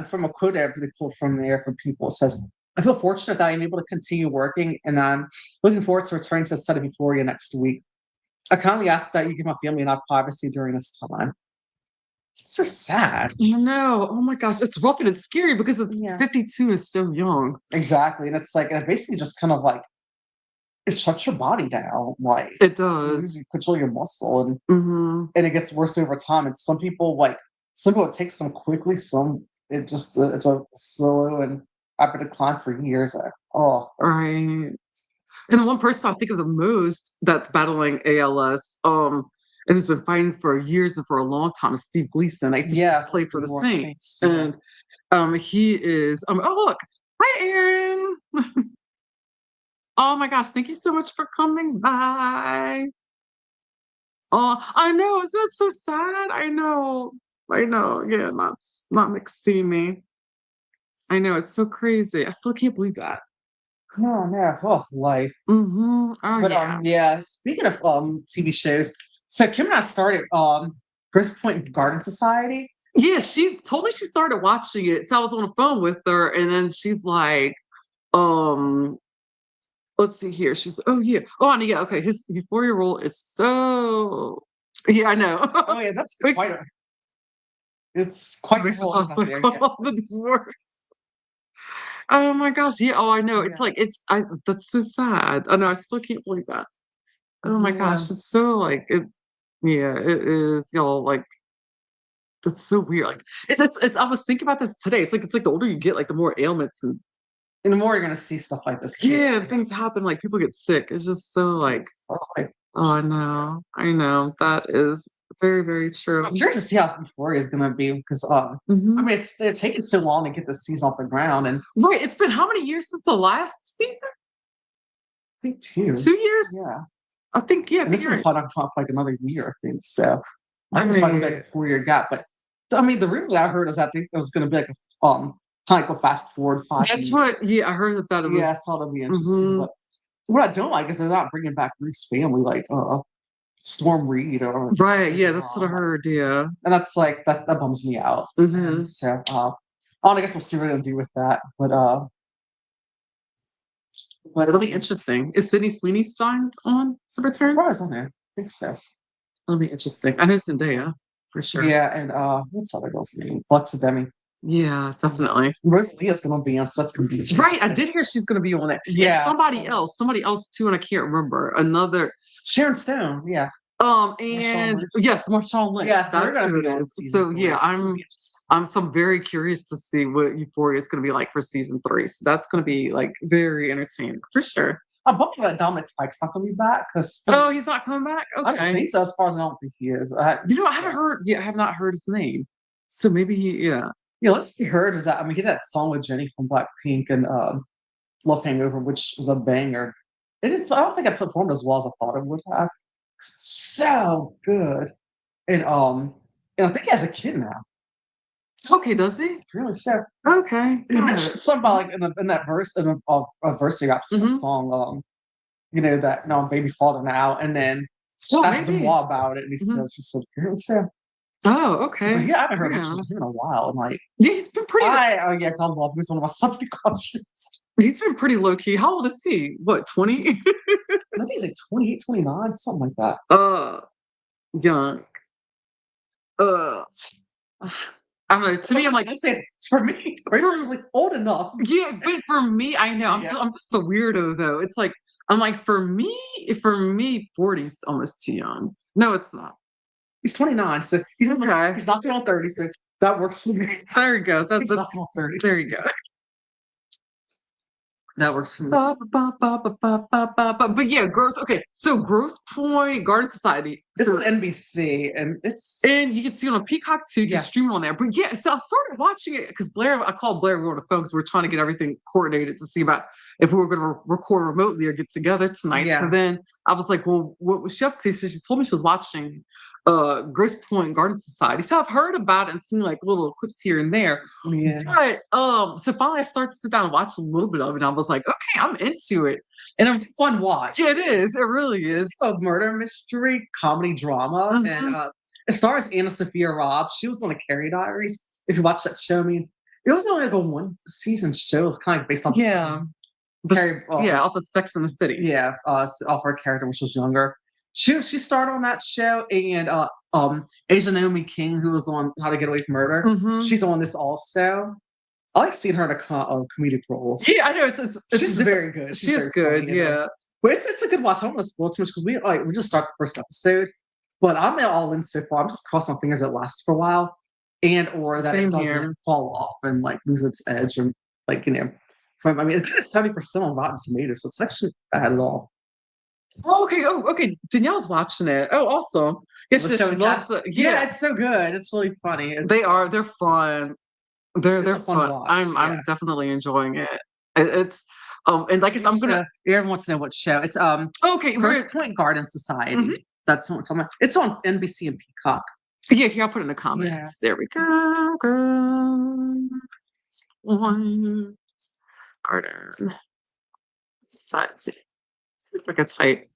Speaker 2: from a quote I really pulled from there from people, it says, I feel fortunate that I'm able to continue working and I'm looking forward to returning to the set of Euphoria next week. I kindly ask that you give my family enough privacy during this time. It's so sad.
Speaker 1: I know. Oh my gosh, it's rough and it's scary because it's
Speaker 2: Yeah.
Speaker 1: 52 is so young.
Speaker 2: Exactly. And it's like, and it basically just kind of like, it shuts your body down. Like,
Speaker 1: It
Speaker 2: you
Speaker 1: does.
Speaker 2: lose control of your muscle
Speaker 1: Mhm.
Speaker 2: and it gets worse over time. And some people it takes them quickly, some it just, it's a slow and rapid decline for years. That's,
Speaker 1: Right. And the one person I think of the most that's battling ALS, and who's been fighting for years and for a long time is Steve Gleason. I used to
Speaker 2: yeah,
Speaker 1: play for
Speaker 2: the
Speaker 1: the
Speaker 2: New York
Speaker 1: Saints.
Speaker 2: Saints,
Speaker 1: And
Speaker 2: yes.
Speaker 1: he is oh look. Hi Aaron. Oh my gosh, thank you so much for coming by. Oh, I know, isn't it so sad? I know. I know. Yeah, not mixed me. I know, it's so crazy. I still can't believe that.
Speaker 2: No, no, oh, life.
Speaker 1: Mhm. Oh
Speaker 2: But
Speaker 1: yeah.
Speaker 2: yeah, speaking of TV shows, so Kim and I started Pointe Garden Society.
Speaker 1: Yeah, she told me she started watching it. So I was on the phone with her, and then she's like, um, let's see here. She's oh yeah. Oh and yeah, okay. His Euphoria role is so yeah, I know.
Speaker 2: Oh yeah, that's
Speaker 1: Makes
Speaker 2: quite a it's quite the
Speaker 1: makes us
Speaker 2: role.
Speaker 1: all
Speaker 2: It's not
Speaker 1: so
Speaker 2: there yet.
Speaker 1: all the divorce. Oh my gosh. Yeah, oh I know. It's
Speaker 2: Yeah,
Speaker 1: like it's I that's so sad. I know, I still can't believe that. Oh my
Speaker 2: yeah.
Speaker 1: gosh, it's so like it yeah, it is, y'all like that's so weird. Like it's I was thinking about this today. It's like the older you get, like the more ailments and
Speaker 2: And the more you're gonna see stuff like this too.
Speaker 1: yeah, things happen, like people get sick. It's just so like,
Speaker 2: Like,
Speaker 1: oh, I know. That is very, very true.
Speaker 2: I'm curious to see how Euphoria is gonna be because I
Speaker 1: Mhm.
Speaker 2: mean they're taking so long to get this season off the ground, and
Speaker 1: Right. It's been how many years since the last season?
Speaker 2: I think two.
Speaker 1: 2 years?
Speaker 2: Yeah.
Speaker 1: Yeah, I
Speaker 2: And
Speaker 1: think
Speaker 2: this
Speaker 1: you're
Speaker 2: one's
Speaker 1: right.
Speaker 2: probably not for like another year, I think. So I think it's probably gonna be
Speaker 1: Right.
Speaker 2: like a 4 year gap. But I mean, the rumor that I heard is that it was gonna be like kind of like a fast forward five
Speaker 1: That's what
Speaker 2: years.
Speaker 1: yeah, I heard that it
Speaker 2: Yeah, I
Speaker 1: was
Speaker 2: thought it'd be interesting.
Speaker 1: mhm.
Speaker 2: But what I don't like is they're not bringing back Ruth's family, like Storm Reed or
Speaker 1: Right,
Speaker 2: his
Speaker 1: yeah, that's what I
Speaker 2: mom,
Speaker 1: heard, yeah.
Speaker 2: and that's like that bums me out. And
Speaker 1: Mhm.
Speaker 2: so I guess we'll see what they're gonna do with that.
Speaker 1: But it'll be interesting. Is Sydney Sweeney Stein on to return?
Speaker 2: Surprise on there. I think so.
Speaker 1: It'll be interesting. I know Zendaya for sure.
Speaker 2: Yeah, and what's the other girl's name? Flexa Demi.
Speaker 1: Yeah, definitely.
Speaker 2: Rosalia's gonna be on, so that's gonna be
Speaker 1: Right, I
Speaker 2: interesting.
Speaker 1: did hear she's gonna be on it. It's
Speaker 2: Yeah.
Speaker 1: somebody else too, and I can't remember. Another
Speaker 2: Sharon Stone, yeah. Marshawn
Speaker 1: and
Speaker 2: Lynch.
Speaker 1: yes, Marshawn Lynch.
Speaker 2: Yeah, so they're
Speaker 1: That's
Speaker 2: gonna
Speaker 1: who
Speaker 2: be
Speaker 1: it
Speaker 2: on
Speaker 1: is.
Speaker 2: season
Speaker 1: So
Speaker 2: three.
Speaker 1: yeah,
Speaker 2: So it's gonna be interesting.
Speaker 1: I'm very curious to see what Euphoria is gonna be like for season 3. So that's gonna be like very entertaining for sure.
Speaker 2: I'm hoping that Dominic Fike's not gonna be back because
Speaker 1: Oh, he's not coming back?
Speaker 2: I don't
Speaker 1: Okay.
Speaker 2: think so. As far as I don't think he is.
Speaker 1: You know, I haven't
Speaker 2: Yeah.
Speaker 1: heard yeah, I have not heard his name. So maybe he yeah.
Speaker 2: Yeah, let's be heard is that I mean he did that song with Jenny from Blackpink and Love Hangover, which was a banger. I don't think I performed as well as I thought it would have. It's so good. And and I think he has a kid now.
Speaker 1: Okay, does he?
Speaker 2: Really so.
Speaker 1: Okay,
Speaker 2: You
Speaker 1: got
Speaker 2: mentioned
Speaker 1: it.
Speaker 2: something about like in that verse in a verse you got a
Speaker 1: Mhm.
Speaker 2: song you know that no baby father now and then
Speaker 1: Oh,
Speaker 2: asked
Speaker 1: maybe.
Speaker 2: Demois about it and he
Speaker 1: Mhm.
Speaker 2: said she said really so.
Speaker 1: Oh,
Speaker 2: But
Speaker 1: okay.
Speaker 2: yeah, I haven't heard much
Speaker 1: Yeah.
Speaker 2: from him in a while. And like
Speaker 1: Yeah, he's been pretty
Speaker 2: I oh yeah, God love me one of my subconscious.
Speaker 1: he's been pretty low key. How old is he? What, 20?
Speaker 2: I think he's like 28, 29, something like that.
Speaker 1: Uh, young. Uh, I don't know. To me, I'm like,
Speaker 2: I say it's for me. Raver's like old enough.
Speaker 1: yeah, but for me, I know
Speaker 2: Yeah.
Speaker 1: I'm just a weirdo though. It's like I'm like for me, 40's almost too young. No, it's not.
Speaker 2: He's 29, so
Speaker 1: Okay.
Speaker 2: he's not going on 30, so that works for me.
Speaker 1: There you go.
Speaker 2: He's not going on 30.
Speaker 1: There you go.
Speaker 2: That works for me.
Speaker 1: But yeah, gross. Okay, so Gross Point Garden Society.
Speaker 2: It's
Speaker 1: So
Speaker 2: on NBC, and it's
Speaker 1: and you can see it on Peacock too. You can
Speaker 2: yeah.
Speaker 1: stream it on there. But yeah, so I started watching it because Blair, I called Blair, we were on the phone because we are trying to get everything coordinated to see about if we were going to record remotely or get together tonight. So
Speaker 2: Yeah.
Speaker 1: then I was like, well, what was she up to? So she told me she was watching Gross Point Garden Society. So I've heard about it and seen like little clips here and there.
Speaker 2: Yeah.
Speaker 1: But so finally I started to sit down and watch a little bit of it. And I was like, okay, I'm into it. And
Speaker 2: It's a fun watch.
Speaker 1: it is, it really is.
Speaker 2: It's a murder mystery comedy drama, and
Speaker 1: Mhm.
Speaker 2: it stars Anna Sophia Robb. She was on the Carrie Diaries. If you watch that show, I mean, it was only like a one season show. It was kind of based on
Speaker 1: Yeah.
Speaker 2: Carrie.
Speaker 1: Yeah, off of Sex in the City.
Speaker 2: Yeah, off her character when she was younger. She started on that show, and Asia Naomi King, who was on How to Get Away from Murder,
Speaker 1: Mhm.
Speaker 2: she's on this also. I like seeing her in a comedic roles.
Speaker 1: Yeah, I know it's
Speaker 2: She's very good.
Speaker 1: she
Speaker 2: She's
Speaker 1: is
Speaker 2: very
Speaker 1: good,
Speaker 2: funny,
Speaker 1: yeah.
Speaker 2: but it's a good watch. I don't want to spoil too much because we just start the first episode, but I'm all in so far. I'm just crossing my fingers it lasts for a while, and or that it
Speaker 1: Same
Speaker 2: doesn't
Speaker 1: here.
Speaker 2: fall off and like lose its edge and like you know. I mean, it's 70% on Rotten Tomatoes, so it's actually not bad at all.
Speaker 1: Oh, okay. Oh, okay. Danielle's watching it. Oh, awesome. Yes,
Speaker 2: The
Speaker 1: yes,
Speaker 2: show
Speaker 1: she
Speaker 2: and
Speaker 1: loves
Speaker 2: cast,
Speaker 1: the
Speaker 2: yeah,
Speaker 1: yeah.
Speaker 2: it's so good. It's really funny.
Speaker 1: They are. They're fun.
Speaker 2: It's
Speaker 1: They're
Speaker 2: a fun
Speaker 1: fun.
Speaker 2: watch. Yeah.
Speaker 1: I'm definitely enjoying it. It's and like I said, I'm gonna
Speaker 2: Everyone wants to know what show. It's
Speaker 1: okay.
Speaker 2: Grosse Pointe Garden Society.
Speaker 1: Mhm.
Speaker 2: That's what I'm talking about. It's on NBC and Peacock.
Speaker 1: Yeah, here I'll put it in the
Speaker 2: Yeah.
Speaker 1: comments. There we go. Girls, one garden society. If I can type.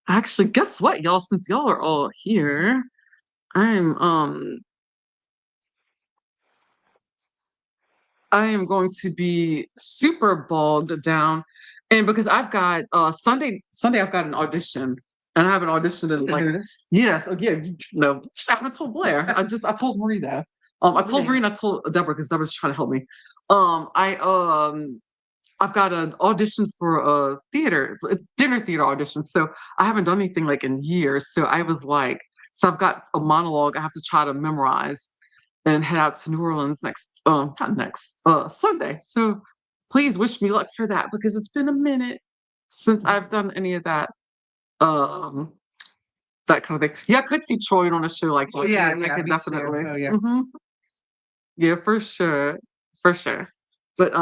Speaker 1: Actually, guess what, y'all? Since y'all are all here, I'm I am going to be super bogged down. And because I've got Sunday I've got an audition. And I have an audition in like
Speaker 2: This.
Speaker 1: yes, oh yeah, no, I haven't told Blair. I told Marie that. I told Marie and I told Deborah because Deborah's trying to help me. I've got an audition for a dinner theater audition. So I haven't done anything like in years. So I was like, so I've got a monologue I have to try to memorize and head out to New Orleans next, not next, Sunday. So please wish me luck for that because it's been a minute since I've done any of that, um, that kind of thing. Yeah, I could see Troy on a show like that.
Speaker 2: Yeah,
Speaker 1: I could
Speaker 2: me too.
Speaker 1: definitely.
Speaker 2: Oh yeah.
Speaker 1: Yeah, for sure. For sure. But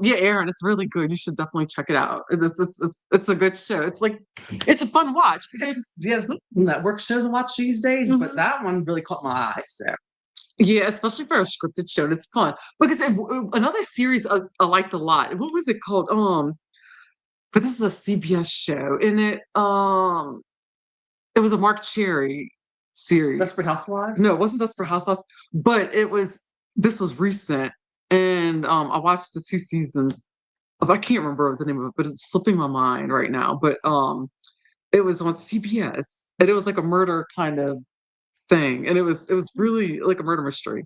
Speaker 1: yeah, Aaron, it's really good. You should definitely check it out. It's a good show. It's like it's a fun watch.
Speaker 2: There's no network shows to watch these days, but that one really caught my eye. So
Speaker 1: Yeah, especially for a scripted show, it's fun because another series I liked a lot. What was it called? But this is a CBS show, and it was a Mark Cherry series.
Speaker 2: Desperate Housewives?
Speaker 1: No, it wasn't Desperate Housewives, but it was. This was recent, and I watched the 2 seasons of. I can't remember the name of it, but it's slipping my mind right now. But it was on CBS, and it was like a murder kind of thing, and it was really like a murder mystery.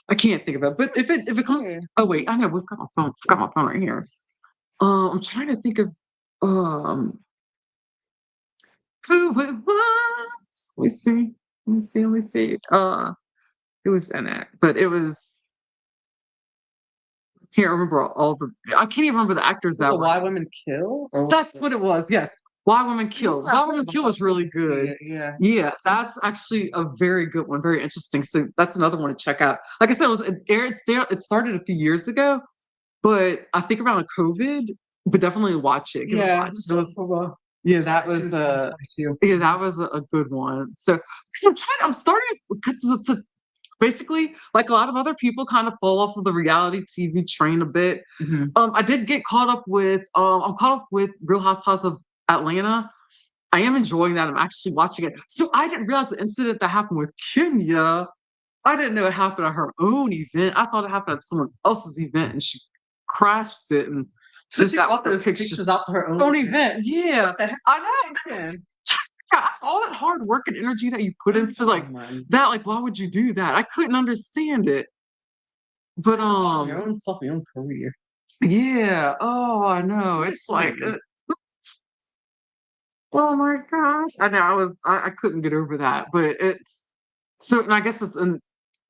Speaker 1: I can't think of it, but if it comes, oh wait, I know we've got my phone. I've got my phone right here. I'm trying to think of um who it was. Let me see. Let me see. Let me see. It was in it, but it was. I can't remember all the. I can't even remember the actors
Speaker 2: Was
Speaker 1: that
Speaker 2: it
Speaker 1: were.
Speaker 2: Why Women Kill? Or
Speaker 1: That's what it was. Yes. Why Women Kill.
Speaker 2: Yeah,
Speaker 1: Why Women Kill was really good.
Speaker 2: Yeah.
Speaker 1: Yeah, that's actually a very good one, very interesting. So that's another one to check out. Like I said, it started a few years ago, but I think around COVID, but definitely watch it. Give it a watch. It was, yeah, that was yeah, that was a good one. So, 'cause I'm starting to basically, like a lot of other people, kind of fall off of the reality TV train a bit.
Speaker 2: Mhm.
Speaker 1: I did get caught up with I'm caught up with Real Housewives of Atlanta. I am enjoying that. I'm actually watching it. So I didn't realize the incident that happened with Kenya. I didn't know it happened at her own event. I thought it happened at someone else's event and she crashed it and
Speaker 2: So she brought those pictures out to her
Speaker 1: own event. Yeah.
Speaker 2: What the heck?
Speaker 1: I know. Yeah, all that hard work and energy that you put into like that, like why would you do that? I couldn't understand it. But
Speaker 2: your own self, your own career.
Speaker 1: yeah. Oh, I know. It's like oh my gosh. I know I couldn't get over that. But it's so and I guess it's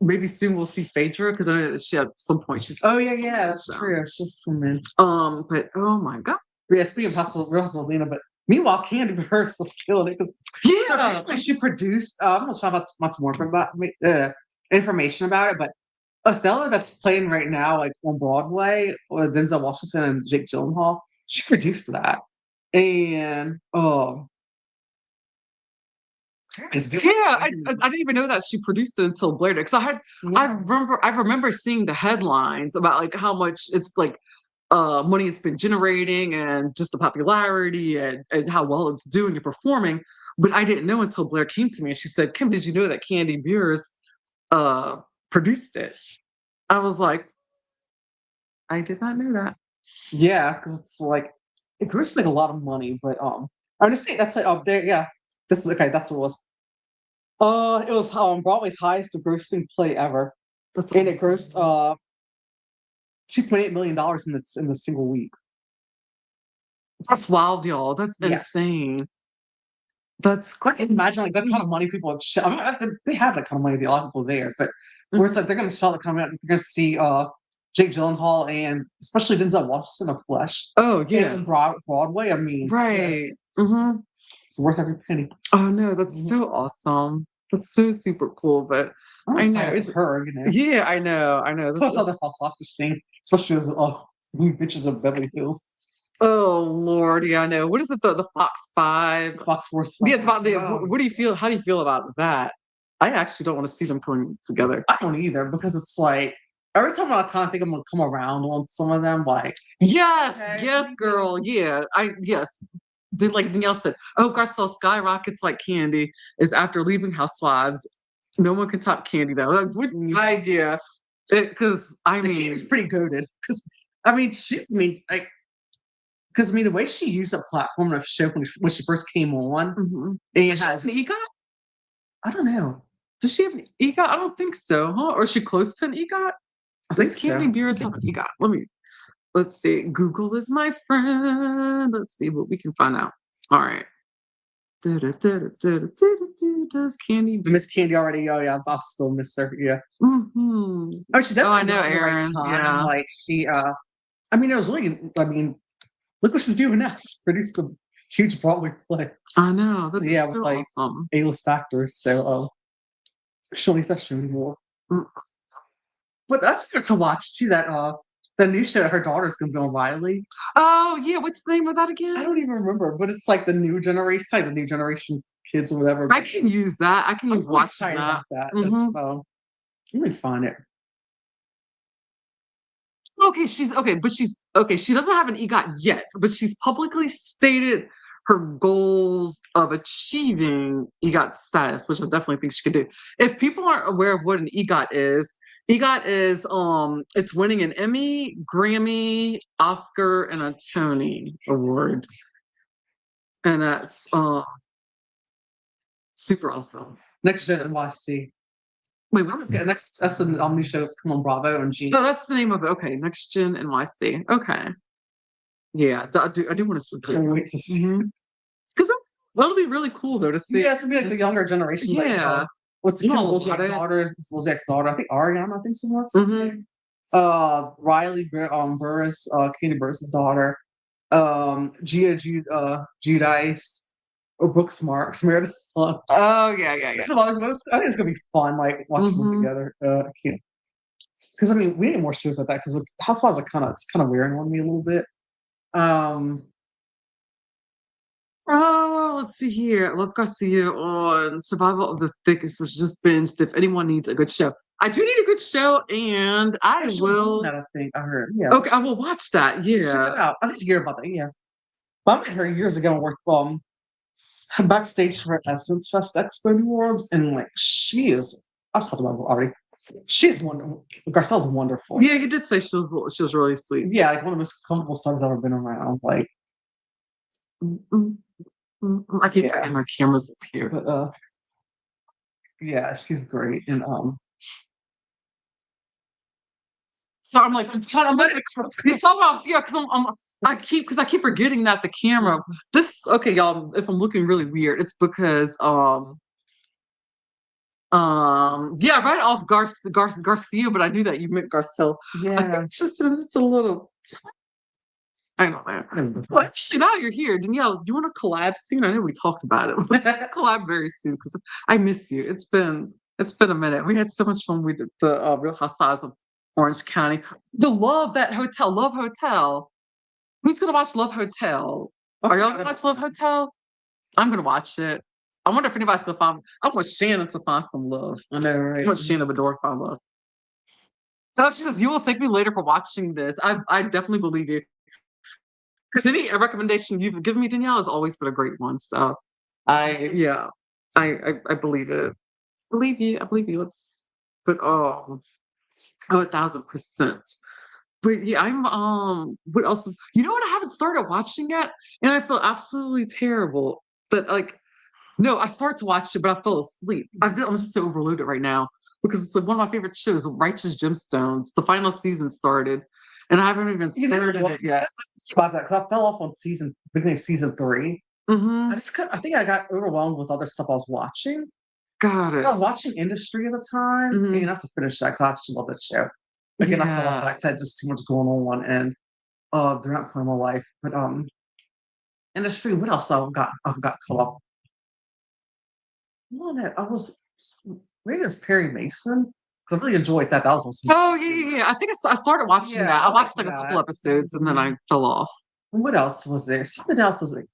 Speaker 1: maybe soon we'll see Phaedra because I know that she at some point she's
Speaker 2: Oh yeah, that's true. It's just for men.
Speaker 1: but oh my god.
Speaker 2: Yeah, speaking of Rosalina, but meanwhile, Candy Burris was killing it because so apparently she produced. I'm gonna talk about much more information about it, but Othello that's playing right now, like on Broadway, with Denzel Washington and Jake Gyllenhaal, she produced that, and
Speaker 1: yeah, I didn't even know that she produced it until Blair did. Because I remember seeing the headlines about like how much it's like money it's been generating and just the popularity and how well it's doing and performing. But I didn't know until Blair came to me and she said, Kim, did you know that Candy Beers produced it? I was like, I did not know that.
Speaker 2: Yeah, because it's like it grossed like a lot of money, but I'm just saying that's like up there. Yeah, this is okay. That's what it was. It was Broadway's highest grossing play ever, and it grossed $2.8 million in the single week.
Speaker 1: That's wild, y'all. That's insane. That's
Speaker 2: I can imagine like that kind of money people have. I mean, they have that kind of money. A lot of people there, but where it's like they're going to sell the kind of they're going to see Jake Gyllenhaal and especially Denzel Washington of Flesh.
Speaker 1: Oh yeah,
Speaker 2: and Broadway. I mean,
Speaker 1: right. Mm-hmm.
Speaker 2: It's worth every penny.
Speaker 1: Oh no, that's so awesome. That's so super cool. But I know
Speaker 2: it's her. You know.
Speaker 1: Yeah, I know.
Speaker 2: Plus other false sausage thing, especially as new bitches of Beverly Hills.
Speaker 1: Oh Lord, yeah, I know. What is it? The Fox 5,
Speaker 2: Fox Force.
Speaker 1: Yeah, about the. What do you feel? How do you feel about that? I actually don't want to see them coming together.
Speaker 2: I don't either because it's like every time I kind of think I'm gonna come around on some of them, like
Speaker 1: yes, girl, yeah, like Danielle said, oh, Garcelle skyrockets like Candy is after leaving Housewives. No one can top Candy though. Like, what idea? Because I mean,
Speaker 2: it's pretty goated. Because because the way she used the platform of show when she first came on,
Speaker 1: and has an EGOT.
Speaker 2: I don't know.
Speaker 1: Does she have an EGOT? I don't think so, huh? Or is she close to an EGOT?
Speaker 2: I think
Speaker 1: Candy Beers have an EGOT? Let's see. Google is my friend. Let's see what we can find out. All right. Does Candy
Speaker 2: Miss Candy already? Oh yeah, I'll still miss her. Yeah.
Speaker 1: Oh,
Speaker 2: she definitely.
Speaker 1: I know, Aaron. Yeah.
Speaker 2: Like she. I mean, it was really. I mean, look what she's doing now. She's produced a huge Broadway play.
Speaker 1: I know. That's
Speaker 2: with
Speaker 1: so
Speaker 2: like
Speaker 1: awesome.
Speaker 2: A-list actors. So, she'll need that show anymore. But that's good to watch too. That the new show that her daughter's gonna be on, Riley.
Speaker 1: Oh yeah, what's the name of that again?
Speaker 2: I don't even remember, but it's like the new generation, the new generation kids or whatever.
Speaker 1: I can use that. I can use watching that.
Speaker 2: Let me find it.
Speaker 1: Okay, she doesn't have an EGOT yet, but she's publicly stated her goals of achieving EGOT status, which I definitely think she could do. If people aren't aware of what an EGOT is it's winning an Emmy, Grammy, Oscar, and a Tony Award. And that's super awesome.
Speaker 2: Next Gen NYC. Wait, next that's the new show that's come on Bravo and G.
Speaker 1: Oh, that's the name of it. Okay, Next Gen NYC. Okay. Yeah, I do want to see.
Speaker 2: Can't wait to see.
Speaker 1: Because it'll be really cool though to see.
Speaker 2: Yeah, it's gonna be like the younger generation.
Speaker 1: Yeah.
Speaker 2: Like, what's Kim's daughter? Zolciak's daughter. I think Ariana. I think so. Riley Burris, Katie Burris's daughter. Judice or Brooke Smart, Meredith's son.
Speaker 1: Oh yeah, yeah, yeah.
Speaker 2: I think it's gonna be fun, like watching them
Speaker 1: Hmm.
Speaker 2: together. I can't because I mean we need more shows like that because Housewives are kind of wearing on me a little bit. Um,
Speaker 1: Oh, let's see here. Love Garcia on Survival of the Thickest, which just binged. If anyone needs a good show, I do need a good show, and I
Speaker 2: yeah, she was on
Speaker 1: will.
Speaker 2: that. I think I heard. Yeah,
Speaker 1: Okay, I will watch that.
Speaker 2: check
Speaker 1: Yeah.
Speaker 2: it out. I did hear about that. Yeah, but I met her years ago and worked backstage for Essence Fest Expo New Orleans, and like she is. I've talked about her already. She's wonderful. Garcelle's wonderful.
Speaker 1: Yeah, you did say she was really sweet.
Speaker 2: Yeah, like one of the most comfortable songs I've ever been around. Like,
Speaker 1: Mm, mm, I keep
Speaker 2: yeah,
Speaker 1: forgetting my camera's up here.
Speaker 2: but yeah, she's great. And
Speaker 1: So I'm trying. I'm looking. You saw what I was, yeah, because I keep forgetting that the camera. This okay, y'all. If I'm looking really weird, it's because yeah, right off Garcia, but I knew that you meant Garcelle. I think
Speaker 2: yeah,
Speaker 1: I'm just a little. I know that. Well, actually, now you're here, Danielle. Do you want to collab soon? I know we talked about it. Let's collab very soon because I miss you. It's been a minute. We had so much fun. We did the Real Housewives of Orange County. The love that hotel, Love Hotel. Who's gonna watch Love Hotel? Are y'all gonna watch Love Hotel? I'm gonna watch it. I wonder if anybody's gonna find. I want Shannon to find some love.
Speaker 2: I know,
Speaker 1: I
Speaker 2: right?
Speaker 1: want Shannon Bedore to find love. Oh, she says you will thank me later for watching this. I definitely believe you. Because any recommendation you've given me, Danielle, has always been a great one. So yeah, I believe it. Believe you. I believe you. But oh, 1,000%. But yeah, what else? You know what? I haven't started watching yet, and I feel absolutely terrible. That like, no, I started to watch it, but I fell asleep. I'm just so overloaded right now because it's like one of my favorite shows, Righteous Gemstones. The final season started, and I haven't even
Speaker 2: You know
Speaker 1: started
Speaker 2: what?
Speaker 1: it yet.
Speaker 2: About that because I fell off on beginning of season 3.
Speaker 1: Mm-hmm.
Speaker 2: I think I got overwhelmed with other stuff I was watching.
Speaker 1: Got
Speaker 2: I
Speaker 1: it.
Speaker 2: was watching Industry at the time, and
Speaker 1: Mm-hmm.
Speaker 2: I have to finish that because I actually love that show. Again, I fell off.
Speaker 1: Yeah.
Speaker 2: Like I said, just too much going on, and they're not part of my life. But Industry. What else I've got caught up on it. Maybe it's Perry Mason. 'Cause I really enjoyed that. That was awesome.
Speaker 1: Oh yeah, yeah, yeah. I think I started watching
Speaker 2: Yeah,
Speaker 1: that.
Speaker 2: I
Speaker 1: I
Speaker 2: like
Speaker 1: watched like a couple
Speaker 2: that.
Speaker 1: episodes and then I fell off.
Speaker 2: And what else was there? Something else was like,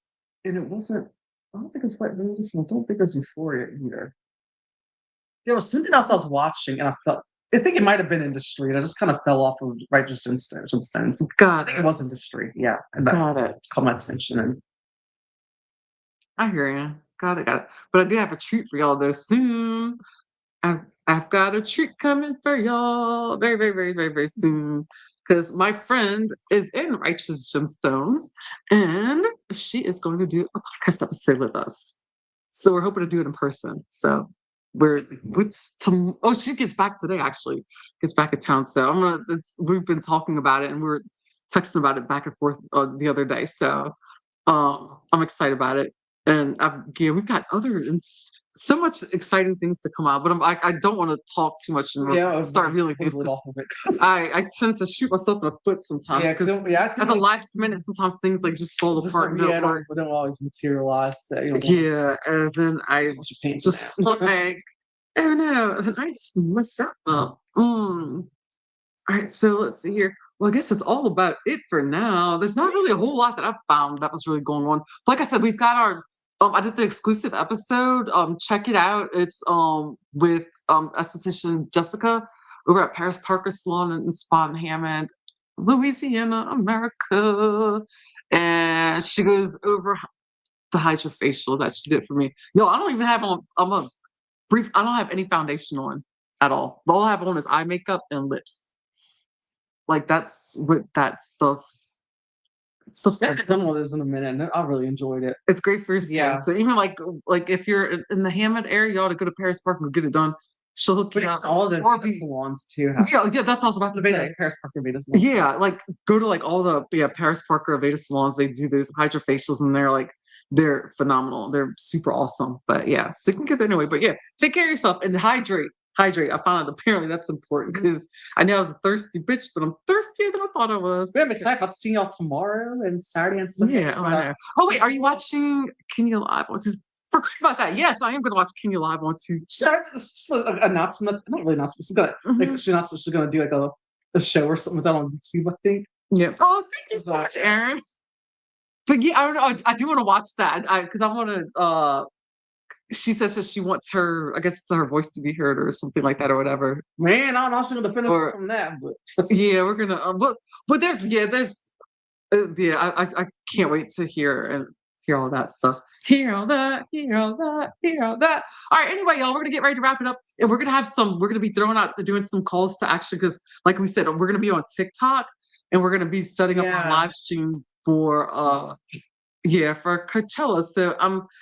Speaker 2: and it wasn't. I don't think it's White Lotus. And I don't think it was Euphoria either. There was something else I was watching, and I felt. I think it might have been Industry, and I just kind of fell off of Righteous Gemstones. I
Speaker 1: Got
Speaker 2: think it
Speaker 1: it.
Speaker 2: was Industry, yeah, and that
Speaker 1: Got it.
Speaker 2: caught my attention. And
Speaker 1: I hear you. Got it. Got it. But I do have a treat for y'all though soon. I've got a treat coming for y'all very, very, very, very, very soon. Because my friend is in Righteous Gemstones and she is going to do a podcast episode with us. So we're hoping to do it in person. So she gets back today actually. Gets back in town. So we've been talking about it and we're texting about it back and forth the other day. So I'm excited about it. And yeah, we've got so much exciting things to come out, but I don't want to talk too much and
Speaker 2: yeah,
Speaker 1: start revealing things.
Speaker 2: off of it.
Speaker 1: I tend to shoot myself in the foot sometimes
Speaker 2: Yeah,
Speaker 1: because
Speaker 2: yeah,
Speaker 1: at the last minute, sometimes things like just fall apart and don't work.
Speaker 2: don't always materialize. So,
Speaker 1: Yeah, and then I just like, oh no, I just messed up. All right, so let's see here. Well, I guess it's all about it for now. There's not really a whole lot that I've found that was really going on. Like I said, we've got our I did the exclusive episode. Check it out. It's with esthetician Jessica over at Paris Parker Salon in Spa in Hammond, Louisiana, America. And she goes over the hydrofacial that she did for me. Yo, I don't even have on I don't have any foundation on at all. All I have on is eye makeup and lips. Like that's what that stuff's
Speaker 2: Yeah, I've done all this in a minute, and I really enjoyed it.
Speaker 1: it's great for your skin.
Speaker 2: Yeah.
Speaker 1: So even like if you're in the Hammond area, you ought to go to Paris Park and get it done. She'll hook
Speaker 2: But
Speaker 1: you up.
Speaker 2: all the
Speaker 1: Or
Speaker 2: salons too have
Speaker 1: yeah, that's also about
Speaker 2: the
Speaker 1: to
Speaker 2: Veda,
Speaker 1: say.
Speaker 2: Paris Parker Veda salon.
Speaker 1: Yeah, like go to like all the Paris Parker Aveda salons. They do those hydrofacials and they're phenomenal. They're super awesome. But yeah, so you can get there anyway. But yeah, take care of yourself and hydrate. hydrate. I found out apparently that's important because I knew I was a thirsty bitch, but I'm thirstier than I thought I was.
Speaker 2: Yeah, I'm excited about seeing y'all tomorrow and Saturday and Sunday.
Speaker 1: Yeah, oh, I know. Oh wait, are you watching Kenya Live on Tuesday? Forgot about that. Yes, I am gonna watch Kenya Live on Tuesday.
Speaker 2: Announcement, not really announcement. She's gonna
Speaker 1: Mhm.
Speaker 2: she announced that she's gonna do like a show or something with that on YouTube, I think.
Speaker 1: Yeah. Oh, thank you so much, Aaron. But yeah, I don't know. I do want to watch that. I because I want to. She says that she wants her. I guess it's her voice to be heard or something like that or whatever.
Speaker 2: Man, I don't know if she's gonna defend us
Speaker 1: Or
Speaker 2: from that, but
Speaker 1: yeah, we're gonna. But there's yeah. I can't wait to hear all that stuff. Hear all that. Hear all that. Hear all that. All right. Anyway, y'all, we're gonna get ready to wrap it up, and we're gonna have some. We're gonna be throwing out to doing some calls to action because, like we said, we're gonna be on TikTok, and we're gonna be setting up our
Speaker 2: yeah.
Speaker 1: live stream for yeah, for Coachella. So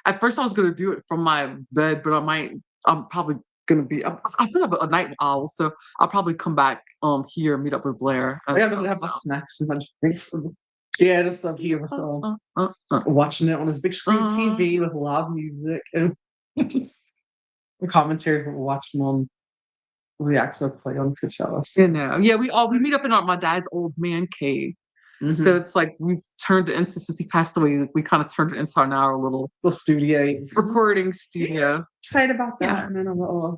Speaker 1: at first I was gonna do it from my bed, but I'm probably gonna be I've been a night owl, so I'll probably come back here and meet up with Blair.
Speaker 2: Yeah, I'm gonna have my snacks and my drinks. Yeah, just up here with watching it on this big screen TV with live music and just the commentary we're watching on the Axo play on Coachella.
Speaker 1: You know, yeah, we meet up in my dad's old man cave. So it's like we've turned it into since he passed away, we kind of turned it into our little
Speaker 2: studio
Speaker 1: recording studio.
Speaker 2: Excited about that,
Speaker 1: Yeah.
Speaker 2: and then I'm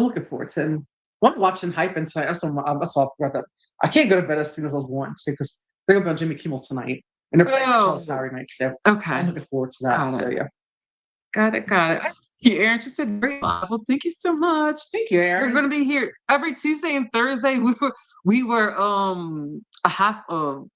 Speaker 2: looking forward to it. I'm watching Hype and tonight. That's why I forgot that I can't go to bed as soon as I was wanting to because they're gonna be on Jimmy Kimmel tonight, and they're playing Coachella Saturday night. So
Speaker 1: Okay.
Speaker 2: I'm looking forward to that. So yeah.
Speaker 1: Got it. Thank you, Aaron. She said very live. Well, thank you so much.
Speaker 2: Thank you, Aaron.
Speaker 1: We're gonna be here every Tuesday and Thursday. We were a half hour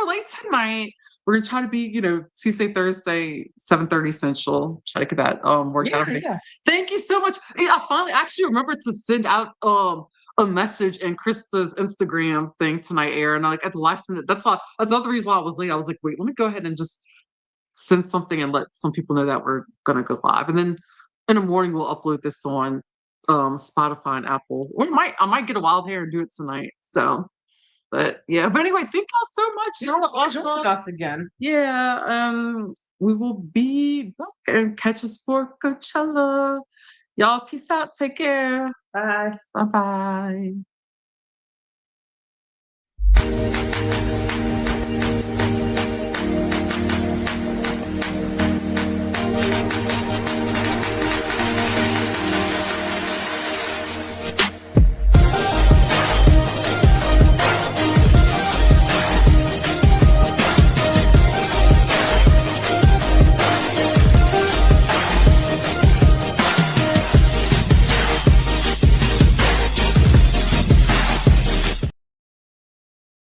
Speaker 1: late tonight. We're gonna try to be, Tuesday, Thursday, 7:30 Central. Try to get that worked out.
Speaker 2: Yeah.
Speaker 1: Thank you so much. Yeah, I finally actually remembered to send out a message in Krista's Instagram thing tonight, Aaron. Like at the last minute. That's another reason why I was late. I was like, wait, let me go ahead and just send something and let some people know that we're gonna go live. And then in the morning we'll upload this on Spotify and Apple. Or I might get a wild hair and do it tonight. So but anyway, thank y'all so much. Y'all are
Speaker 2: Join us again.
Speaker 1: Yeah, we will be back and catch us for Coachella. Y'all, peace out. Take care.
Speaker 2: Bye.
Speaker 1: Bye-bye.